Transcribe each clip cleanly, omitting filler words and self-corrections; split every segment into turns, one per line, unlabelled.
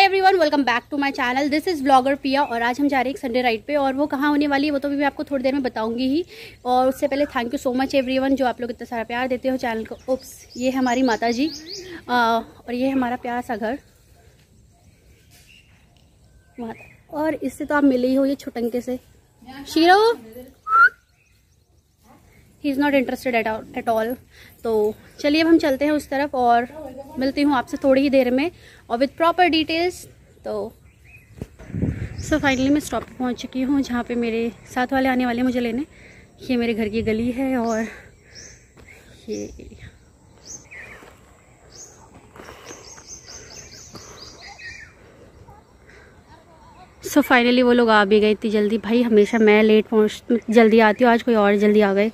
Everyone, welcome back to my channel. This is blogger Piya और आज हम जा रहे हैं एक संडे राइड पे और वो कहाँ होने वाली है वो तो भी मैं आपको थोड़ी देर में बताऊंगी ही। और उससे पहले thank you so much everyone जो आप लोग इतना सारा प्यार देते हो चैनल को। उप्स, ये है हमारी माता जी और ये है हमारा प्यारा सा घर माता। और इससे तो आप मिले ही हो ये छुटंके से। Shero he is not interested at all. तो चलिए अब हम चलते हैं उस तरफ और मिलती हूँ आपसे थोड़ी ही देर में और विद प्रॉपर डिटेल्स। तो फाइनली मैं स्टॉप पे पहुँच चुकी हूँ जहाँ पे मेरे साथ वाले आने वाले मुझे लेने। ये मेरे घर की गली है और ये एरिया। फाइनली वो लोग आ भी गए इतनी जल्दी। भाई हमेशा मैं जल्दी आती हूँ, आज कोई और जल्दी आ गए।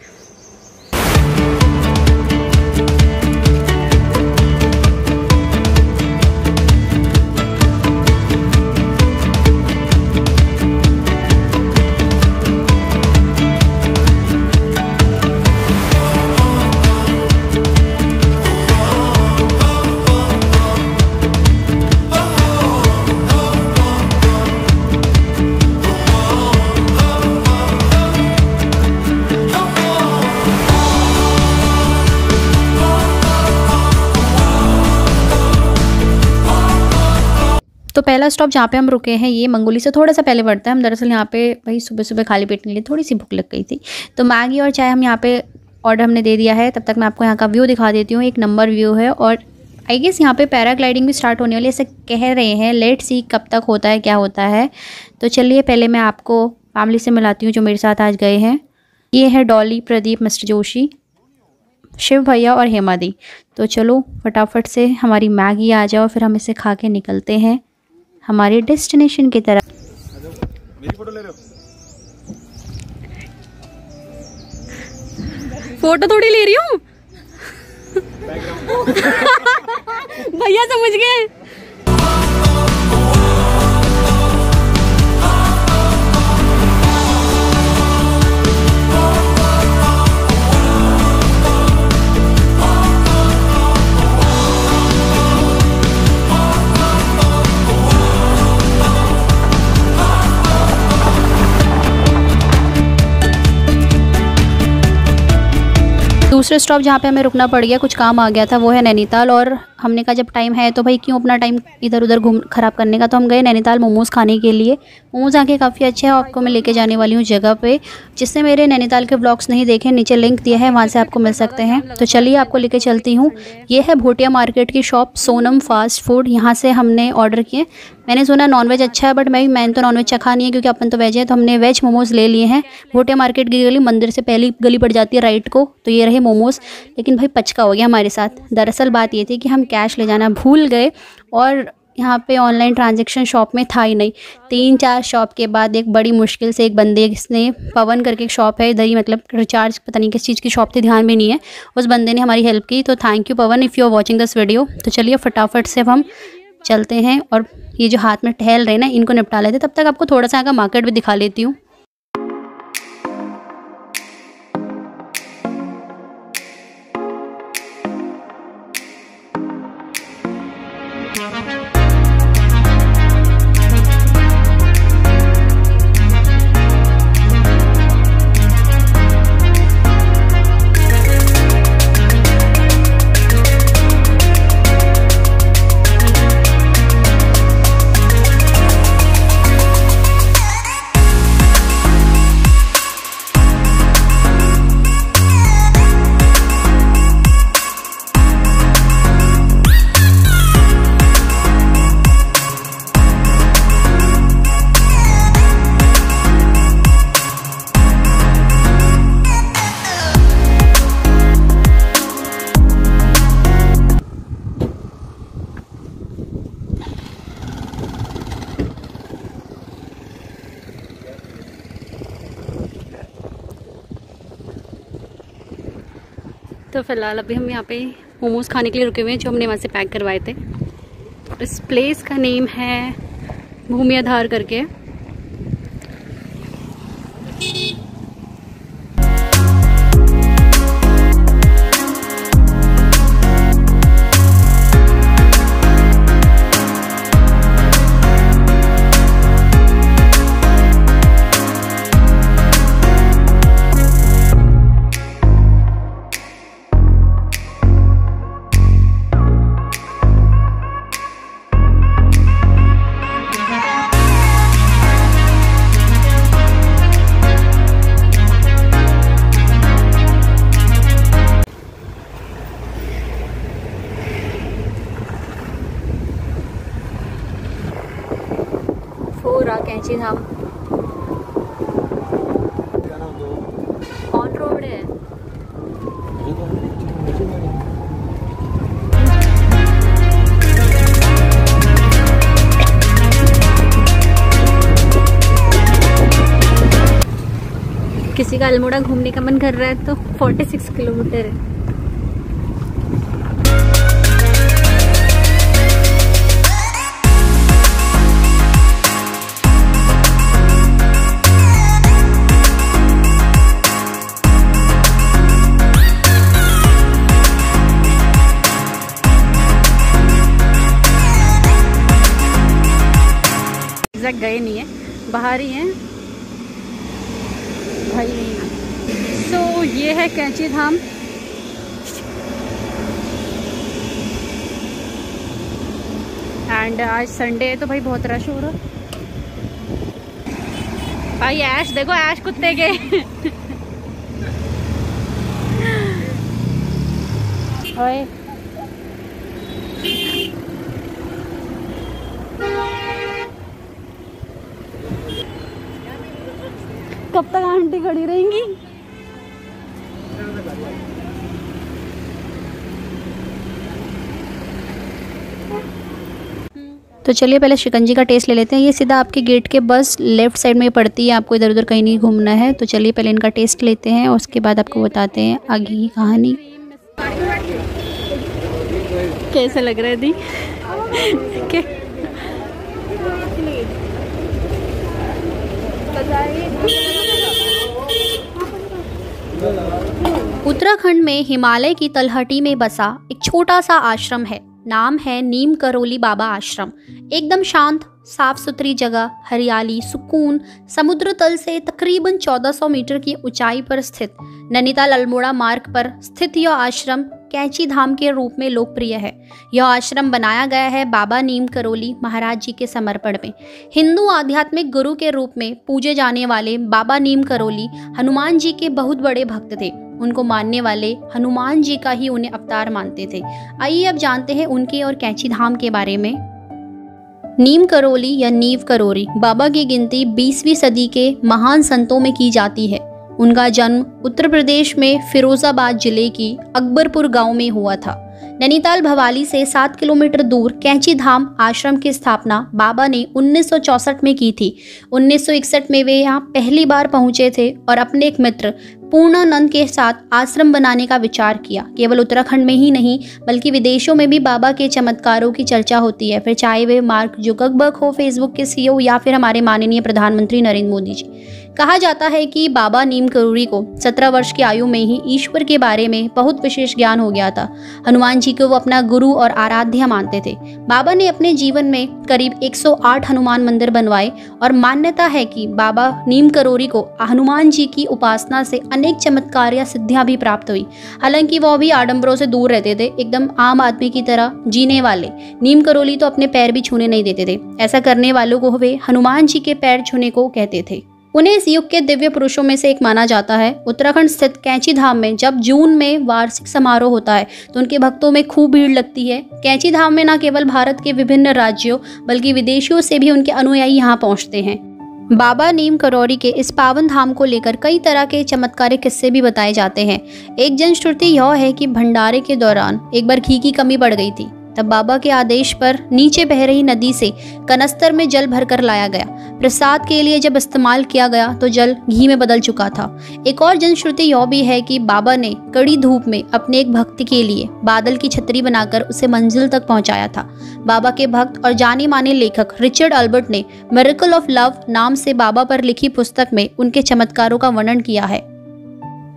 तो पहला स्टॉप जहाँ पे हम रुके हैं ये मंगोली से थोड़ा सा पहले पड़ता है। हम दरअसल यहाँ पे भाई सुबह सुबह खाली पेट के लिए थोड़ी सी भूख लग गई थी तो मैगी और चाय हम यहाँ पे ऑर्डर हमने दे दिया है। तब तक मैं आपको यहाँ का व्यू दिखा देती हूँ। एक नंबर व्यू है और आई गेस यहाँ पे पैराग्लाइडिंग भी स्टार्ट होने वाली ऐसे कह रहे हैं। लेट्स सी कब तक होता है क्या होता है। तो चलिए पहले मैं आपको फैमिली से मिलाती हूँ जो मेरे साथ आज गए हैं। ये है डॉली, प्रदीप, मिस्टर जोशी, शिव भैया और हेमा दी। तो चलो फटाफट से हमारी मैगी आ जाओ फिर हम इसे खा के निकलते हैं हमारे डेस्टिनेशन की तरफ।
मेरी फोटो ले रहे हो?
फोटो थोड़ी ले रही हूँ भैया समझ गए। दूसरे स्टॉप जहाँ पे हमें रुकना पड़ गया, कुछ काम आ गया था, वो है नैनीताल। और हमने कहा जब टाइम है तो भाई क्यों अपना टाइम इधर उधर ख़राब करने का। तो हम गए नैनीताल मोमोज़ खाने के लिए। मोमोज़ आके काफ़ी अच्छे हैं। आपको मैं लेके जाने वाली हूँ जगह पे जिससे मेरे नैनीताल के ब्लॉग्स नहीं देखे, नीचे लिंक दिया है, वहाँ से आपको मिल सकते हैं। तो चलिए आपको लेके चलती हूँ। ये है भोटिया मार्केट की शॉप सोनम फास्ट फूड। यहाँ से हमने ऑर्डर किए। मैंने सुना नॉनवेज अच्छा है बट मैंने तो नॉनवेज चखा नहीं है क्योंकि अपन तो वेज है। तो हमने वेज मोमोज़ ले लिए हैं। भोटिया मार्केट की गली मंदिर से पहली गली पड़ जाती है राइट को। तो ये रहे मोमोज़। लेकिन भाई पचका हो गया हमारे साथ। दरअसल बात ये थी कि हम कैश ले जाना भूल गए और यहाँ पे ऑनलाइन ट्रांजैक्शन शॉप में था ही नहीं। 3-4 शॉप के बाद एक बड़ी मुश्किल से एक बंदे ने, पवन करके एक शॉप है इधर ही, मतलब रिचार्ज पता नहीं किस चीज़ की शॉप थी, ध्यान में नहीं है, उस बंदे ने हमारी हेल्प की। तो thank you Pavan if you are watching this video. तो चलिए फटाफट से हम चलते हैं और ये जो हाथ में टहल रहे हैं ना इनको निपटा लेते। तब तक आपको थोड़ा सा आगे मार्केट भी दिखा लेती हूँ। तो फिलहाल अभी हम यहाँ पे मोमोज़ खाने के लिए रुके हुए हैं जो हमने वहाँ से पैक करवाए थे। इस प्लेस का नेम है भूमि आधार करके। पूरा कैंची धाम।
क्या नाम दो?
ऑन रोड है। किसी का अल्मोड़ा घूमने का मन कर रहा है तो 46 किलोमीटर है। गए नहीं है, बाहर ही हैं भाई। सो ये है कैंची धाम। एंड आज संडे है तो भाई बहुत रश हो रहा। भाई ऐश देखो, ऐश कुत्ते के ओए कब तक आंटी खड़ी रहेंगी? तो चलिए पहले शिकंजी का टेस्ट ले लेते हैं। ये सीधा आपके गेट के बस लेफ्ट साइड में पड़ती है, आपको इधर उधर कहीं नहीं घूमना है। तो चलिए पहले इनका टेस्ट लेते हैं और उसके बाद आपको बताते हैं आगे की कहानी। कैसा लग रहा है दी? उत्तराखंड में हिमालय की तलहटी में बसा एक छोटा सा आश्रम है। नाम है नीम करोली बाबा आश्रम। एकदम शांत, साफ सुथरी जगह, हरियाली, सुकून, समुद्र तल से तकरीबन 1400 मीटर की ऊंचाई पर स्थित नैनीताल अल्मोड़ा मार्ग पर स्थित यह आश्रम कैंची धाम के रूप में लोकप्रिय है। यह आश्रम बनाया गया है बाबा नीम करोली महाराज जी के समर्पण में। हिंदू आध्यात्मिक गुरु के रूप में पूजे जाने वाले बाबा नीम करोली हनुमान जी के बहुत बड़े भक्त थे। उनको मानने वाले हनुमान जी का ही उन्हें अवतार मानते थे। आइए अब जानते हैं उनके और कैंची धाम के बारे में। नीम करोली या नीव करोरी बाबा की गिनती 20वीं सदी के महान संतों में की जाती है। उनका जन्म उत्तर प्रदेश में फिरोजाबाद जिले की अकबरपुर गांव में हुआ था। नैनीताल भवाली से 7 किलोमीटर दूर कैंची धाम आश्रम की स्थापना बाबा ने 1964 में की थी। 1961 में वे यहाँ पहली बार पहुंचे थे और अपने एक मित्र पूर्णानंद के साथ आश्रम बनाने का विचार किया। केवल उत्तराखंड में ही नहीं बल्कि विदेशों में भी बाबा के चमत्कारों की चर्चा होती है, फिर चाहे वे मार्क जुकरबर्ग हो, फेसबुक के सीईओ, या फिर हमारे माननीय प्रधानमंत्री नरेंद्र मोदी जी। कहा जाता है कि बाबा नीम करोली को 17 वर्ष की आयु में ही ईश्वर के बारे में बहुत विशेष ज्ञान हो गया था। हनुमान जी को वो अपना गुरु और आराध्य मानते थे। बाबा ने अपने जीवन में करीब 108 हनुमान मंदिर बनवाए और मान्यता है कि बाबा नीम करोली को हनुमान जी की उपासना से अनेक चमत्कार या सिद्धियां भी प्राप्त हुई। हालांकि वो भी आडंबरों से दूर रहते थे, एकदम आम आदमी की तरह जीने वाले। नीम करोली तो अपने पैर भी छूने नहीं देते थे। ऐसा करने वालों को वे हनुमान जी के पैर छूने को कहते थे। उन्हें इस युग के दिव्य पुरुषों में से एक माना जाता है। उत्तराखंड स्थित कैंची धाम में जब जून में वार्षिक समारोह होता है तो उनके भक्तों में खूब भीड़ लगती है। कैंची धाम में न केवल भारत के विभिन्न राज्यों बल्कि विदेशियों से भी उनके अनुयायी यहाँ पहुँचते हैं। बाबा नीम करोली के इस पावन धाम को लेकर कई तरह के चमत्कारिक किस्से भी बताए जाते हैं। एक जनश्रुति यह है कि भंडारे के दौरान एक बार घी की कमी पड़ गई थी। तब बाबा के आदेश पर नीचे बह रही नदी से कनस्तर में जल भरकर लाया गया। प्रसाद के लिए जब इस्तेमाल किया गया तो जल घी में बदल चुका था। एक और जनश्रुति यह भी है कि बाबा ने कड़ी धूप में अपने एक भक्त के लिए बादल की छतरी बनाकर उसे मंजिल तक पहुंचाया था। बाबा के भक्त और जाने माने लेखक रिचर्ड अल्बर्ट ने मिरेकल ऑफ लव नाम से बाबा पर लिखी पुस्तक में उनके चमत्कारों का वर्णन किया है।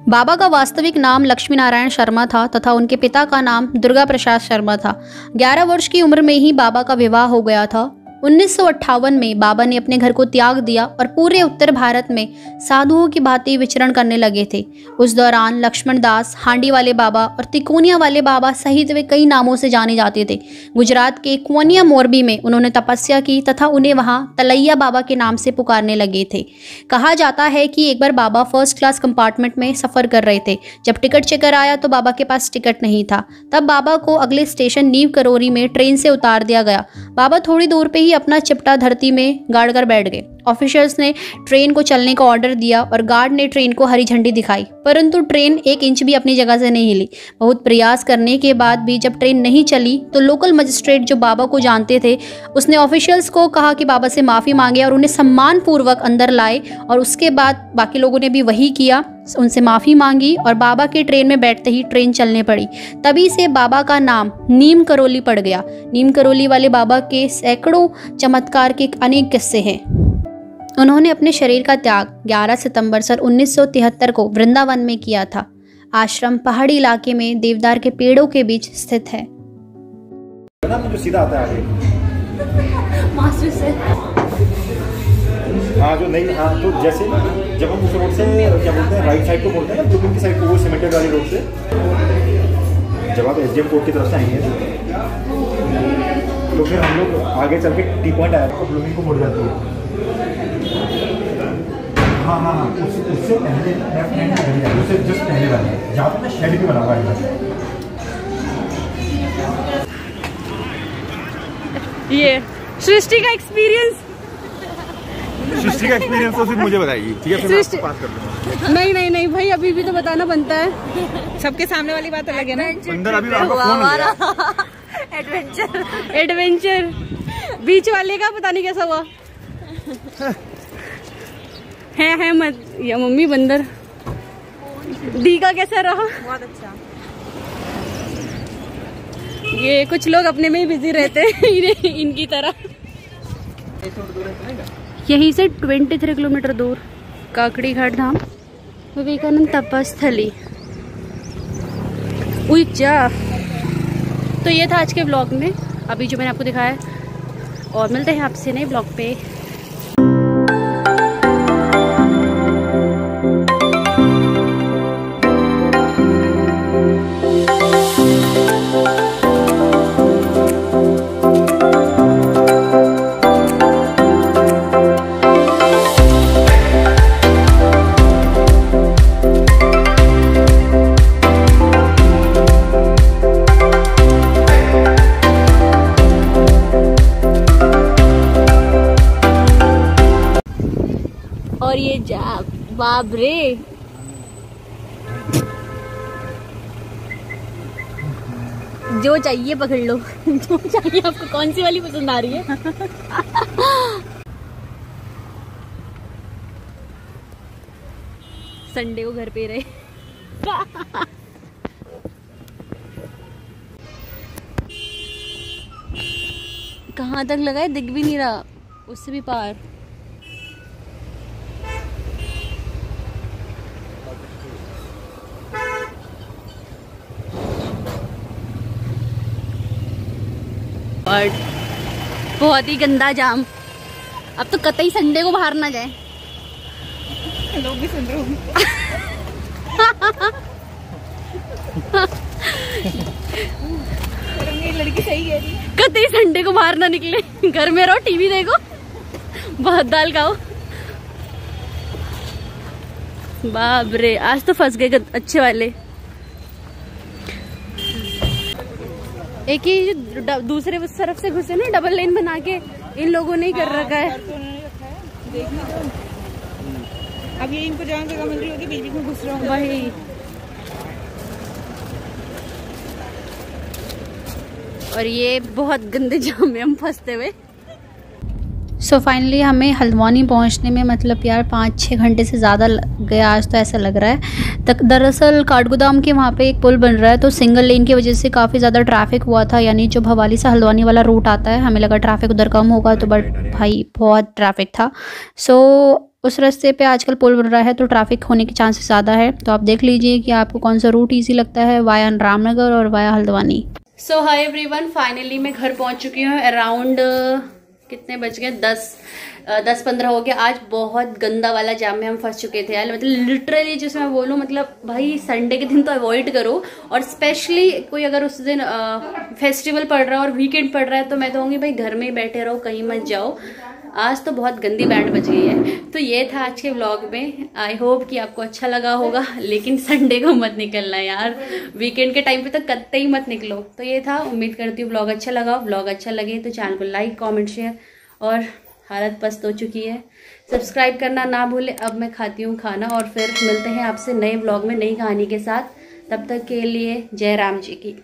बाबा का वास्तविक नाम लक्ष्मी नारायण शर्मा था तथा उनके पिता का नाम दुर्गा प्रसाद शर्मा था। 11 वर्ष की उम्र में ही बाबा का विवाह हो गया था। 1958 में बाबा ने अपने घर को त्याग दिया और पूरे उत्तर भारत में साधुओं की भांति विचरण करने लगे थे। उस दौरान लक्ष्मण दास, हांडी वाले बाबा और तिकोनिया वाले बाबा सहित वे कई नामों से जाने जाते थे। गुजरात के कुनिया मोरबी में उन्होंने तपस्या की तथा उन्हें वहां तलैया बाबा के नाम से पुकारने लगे थे। कहा जाता है कि एक बार बाबा फर्स्ट क्लास कंपार्टमेंट में सफर कर रहे थे। जब टिकट चेकर आया तो बाबा के पास टिकट नहीं था। तब बाबा को अगले स्टेशन नीव करोली में ट्रेन से उतार दिया गया। बाबा थोड़ी दूर पे ही अपना चिपटा धरती में गाड़ कर बैठ गए। ऑफिसर्स ने ट्रेन को चलने का ऑर्डर दिया और गार्ड ने ट्रेन को हरी झंडी दिखाई, परंतु ट्रेन 1 इंच भी अपनी जगह से नहीं हिली। बहुत प्रयास करने के बाद भी जब ट्रेन नहीं चली तो लोकल मजिस्ट्रेट जो बाबा को जानते थे, उसने ऑफिशियल्स को कहा कि बाबा से माफ़ी मांगे और उन्हें सम्मानपूर्वक अंदर लाए। और उसके बाद बाकी लोगों ने भी वही किया, उनसे माफ़ी मांगी और बाबा के ट्रेन में बैठते ही ट्रेन चलने पड़ी। तभी से बाबा का नाम नीम करोली पड़ गया। नीम करोली वाले बाबा के सैकड़ों चमत्कार के अनेक किस्से हैं। उन्होंने अपने शरीर का त्याग 11 सितंबर सन 1973 को वृंदावन में किया था। आश्रम पहाड़ी इलाके में देवदार के पेड़ों के बीच स्थित है।
ना मुझे सीधा आता है आगे
मास्टर से
हाँ जो नहीं हाँ तो जैसे जब हम उस रोड से क्या बोलते हैं राइट साइड को बोलते हैं ना ब्लूमिंग की साइड को, वो सीमेंटेड वाली रोड से जब आप एसडीएम कोर्ट की तरफ से आएंगे तो फिर हम लोग आगे चल के टी पॉइंट आया तो ब्लूमिंग को मुड़ जाती है। हाँ हाँ हाँ उससे पहले लेफ्ट हैंड में गली है, उससे जस्ट पहले वाला है जहाँ पर शेड भी बना हुआ है।
ये सृष्टि का एक्सपीरियंस
तो सिर्फ मुझे बताइए, ठीक है? फिर आपको पास कर दूंगा।
नहीं भाई, अभी भी तो बताना बनता है। सबके सामने वाली बात अलग है ना।
अंदर अभी आपका फोन
एडवेंचर बीच वाले का पता नहीं कैसा हुआ है मत या मम्मी बंदर। डी का कैसा रहा? बहुत अच्छा। ये कुछ लोग अपने में ही बिजी रहते हैं इनकी तरह। यहीं से 23 किलोमीटर दूर काकड़ी घाट धाम विवेकानंद तपस्थली। उच्चा। तो ये था आज के ब्लॉग में, अभी जो मैंने आपको दिखाया, और मिलते हैं आपसे नए ब्लॉग पे। और ये जा बाप रे, जो चाहिए पकड़ लो जो चाहिए आपको। कौन सी वाली पसंद आ रही है? संडे को घर पे रहे। कहाँ तक लगा है दिख भी नहीं रहा, उससे भी पार। और बहुत ही गंदा जाम। अब तो कतई संडे को बाहर ना जाए। लोग भी सुन रहे होंगे। लड़की सही कह रही है, कतई संडे को बाहर ना निकले, घर में रहो, टीवी देखो, बहुत दाल खाओ। बाप रे, आज तो फंस गए अच्छे वाले। एक ही जो दूसरे उस तरफ से घुसे ना, डबल लाइन बना के इन लोगों ने ही कर रखा है। अब ये इनको जहाँ जगह मिल रही होगी बीच में घुस रहा होगा वही। और ये बहुत गंदे जाम में हम फंसते हुए।
सो फाइनली हमें हल्द्वानी पहुंचने में मतलब यार 5-6 घंटे से ज़्यादा गया आज तो, ऐसा लग रहा है। दरअसल काठगोदाम के वहाँ पे एक पुल बन रहा है, तो सिंगल लेन की वजह से काफ़ी ज़्यादा ट्रैफिक हुआ था। यानी जो भवाली से हल्द्वानी वाला रूट आता है, हमें लगा ट्रैफिक उधर कम होगा, तो बट भाई बहुत ट्रैफिक था। सो उस रास्ते पे आजकल पुल बन रहा है तो ट्रैफिक होने के चांसेस ज़्यादा है। तो आप देख लीजिए कि आपको कौन सा रूट ईजी लगता है, वाया रामनगर और वाया हल्द्वानी।
सो हाय एवरीवन, फाइनली मैं घर पहुँच चुकी हूँ। अराउंड कितने बज गए, 10-15 हो गया। आज बहुत गंदा वाला जाम में हम फंस चुके थे यार। मतलब लिटरली जैसे मैं बोलूँ, मतलब भाई संडे के दिन तो अवॉइड करो, और स्पेशली कोई अगर उस दिन फेस्टिवल पड़ रहा है और वीकेंड पड़ रहा है तो मैं तो कहूँगी भाई घर में ही बैठे रहो, कहीं मत जाओ। आज तो बहुत गंदी बैंड बज गई है। तो ये था आज के व्लॉग में। आई होप कि आपको अच्छा लगा होगा, लेकिन संडे को मत निकलना यार, वीकेंड के टाइम पे तो कतई मत निकलो। तो ये था, उम्मीद करती हूँ व्लॉग अच्छा लगा। व्लॉग अच्छा लगे तो चैनल को लाइक, कमेंट, शेयर और हालत पस्त हो चुकी है। सब्सक्राइब करना ना भूलें। अब मैं खाती हूँ खाना और फिर मिलते हैं आपसे नए व्लॉग में नई कहानी के साथ। तब तक के लिए जय राम जी की।